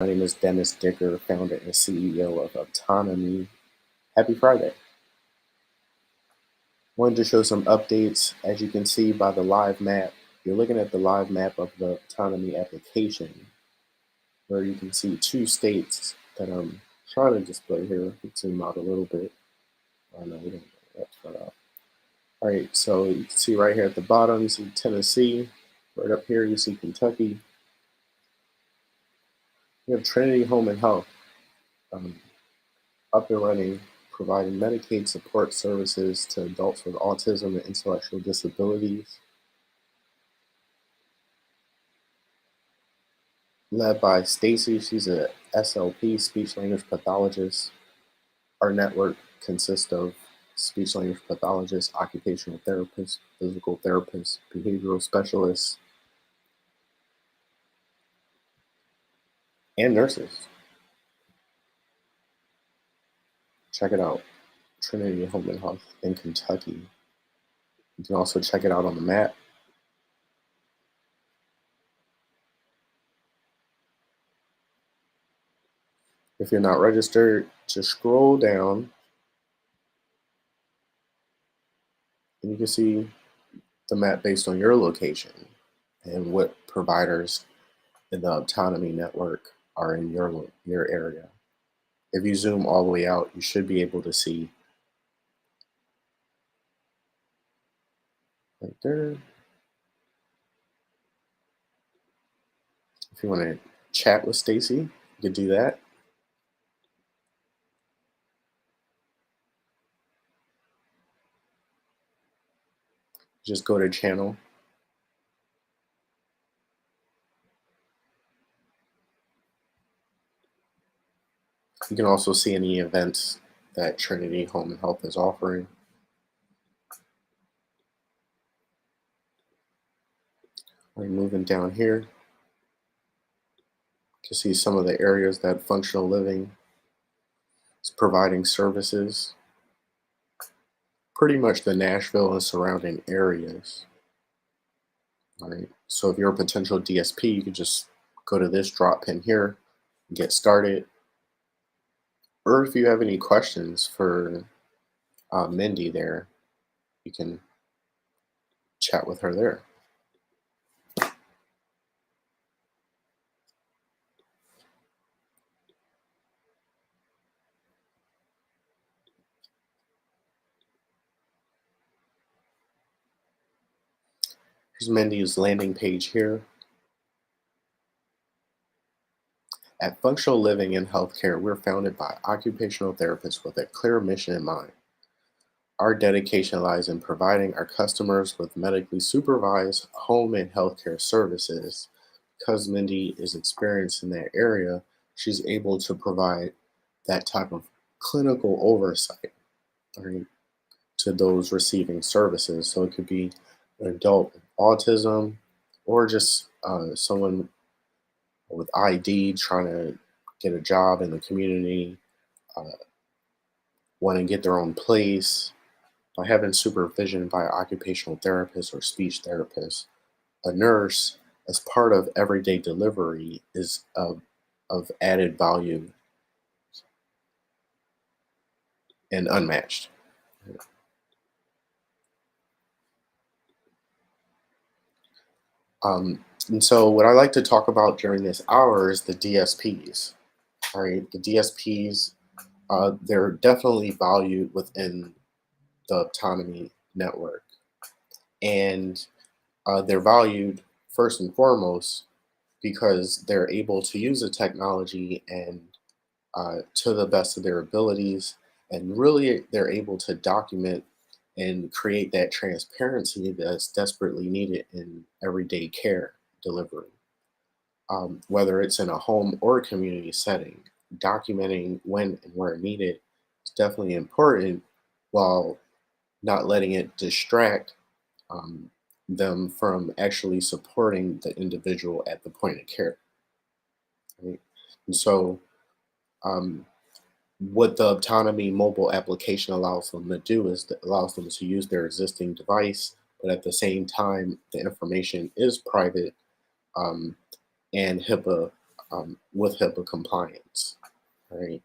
My name is Dennis Dicker, founder and CEO of Optonome. Happy Friday. Wanted to show some updates. As you can see by the live map, you're looking at the live map of the Optonome application, where you can see two states that I'm trying to display here. Let's zoom out a little bit. Oh no, we don't that's far out. All right, so you can see right here at the bottom, you see Tennessee. Right up here, you see Kentucky. We have Trinity Home and Health. Up and running, providing Medicaid support services to adults with autism and intellectual disabilities, led by Stacy. She's a SLP, speech language pathologist. Our network consists of speech language pathologists, occupational therapists, physical therapists, behavioral specialists, and nurses. Check it out, Trinity Home and Health in Kentucky. You can also check it out on the map. If you're not registered, just scroll down and you can see the map based on your location and what providers in the Optonome network are in your area. If you zoom all the way out, you should be able to see right there. If you want to chat with Stacy, you could do that. Just go to channel. You can also see any events that Trinity Home and Health is offering. We're moving down here to see some of the areas that functional living is providing services. Pretty much the Nashville and surrounding areas. All right. So if you're a potential DSP, you could just go to this drop pin here and get started. Or if you have any questions for Mindy there, you can chat with her there. Here's Mindy's landing page here. At Functional Living in Healthcare, we're founded by occupational therapists with a clear mission in mind. Our dedication lies in providing our customers with medically supervised home and healthcare services. Because Mindy is experienced in that area, she's able to provide that type of clinical oversight, right, to those receiving services. So it could be an adult with autism or just someone with ID trying to get a job in the community, uh, want to get their own place. By having supervision by an occupational therapist or speech therapist, a nurse, as part of everyday delivery, is of added value and unmatched. And so, what I like to talk about during this hour is the DSPs. All right, the DSPs, they're definitely valued within the Autonomy network, and they're valued first and foremost because they're able to use the technology and to the best of their abilities, and really they're able to document and create that transparency that's desperately needed in everyday care delivery. Whether it's in a home or a community setting, documenting when and where needed is definitely important while not letting it distract um, them from actually supporting the individual at the point of care. Right? And so, um, what the Autonomy mobile application allows them to do is that allows them to use their existing device, but at the same time, the information is private, um, and HIPAA with HIPAA compliance, right?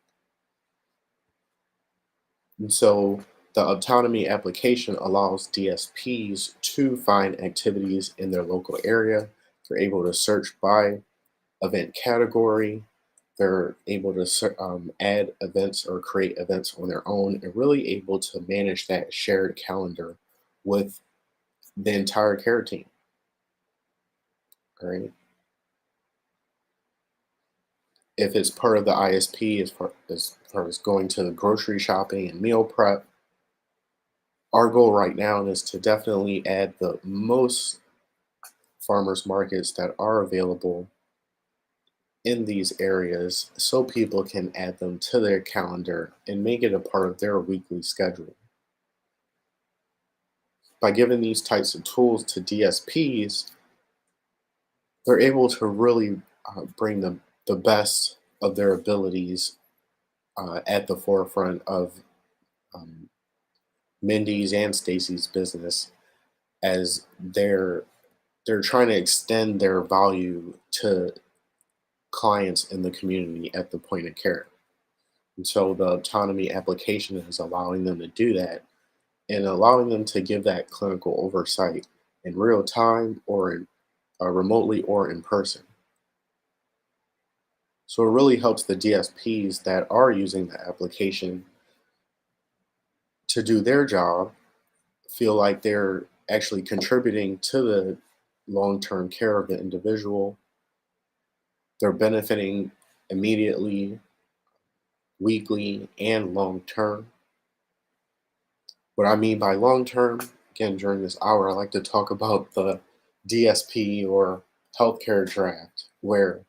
And so the autonomy application allows DSPs to find activities in their local area. They're able to search by event category. They're able to add events or create events on their own and really able to manage that shared calendar with the entire care team. Right? If it's part of the ISP, as far as going to the grocery shopping and meal prep, our goal right now is to definitely add the most farmers markets that are available in these areas so people can add them to their calendar and make it a part of their weekly schedule. By giving these types of tools to DSPs, they're able to really bring the best of their abilities at the forefront of um, Mindy's and Stacy's business as they're trying to extend their value to clients in the community at the point of care. And so the autonomy application is allowing them to do that and allowing them to give that clinical oversight in real time or remotely or in person. So it really helps the DSPs that are using the application to do their job feel like they're actually contributing to the long term care of the individual. They're benefiting immediately, weekly, and long term. What I mean by long term, again, during this hour, I like to talk about the DSP or healthcare draft, where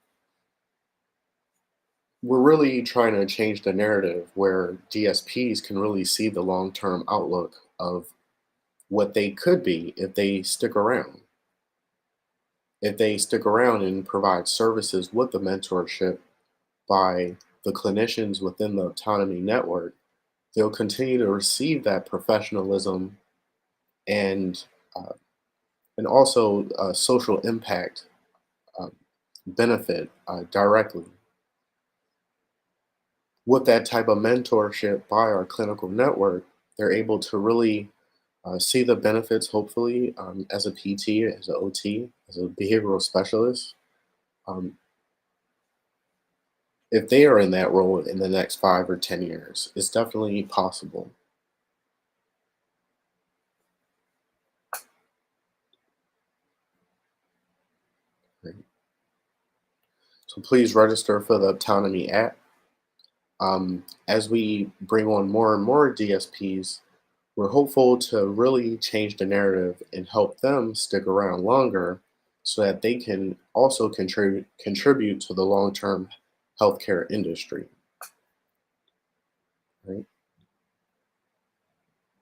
we're really trying to change the narrative where DSPs can really see the long term outlook of what they could be if they stick around. If they stick around and provide services with the mentorship by the clinicians within the autonomy network, they'll continue to receive that professionalism and uh, also social impact uh, benefit directly. With that type of mentorship by our clinical network, they're able to really see the benefits, hopefully, as a PT, as an OT, as a behavioral specialist. Um, if they are in that role in the next 5 or 10 years, it's definitely possible. Right? So please register for the Autonomy app. As we bring on more and more DSPs, we're hopeful to really change the narrative and help them stick around longer so that they can also contribute to the long-term healthcare industry. Right?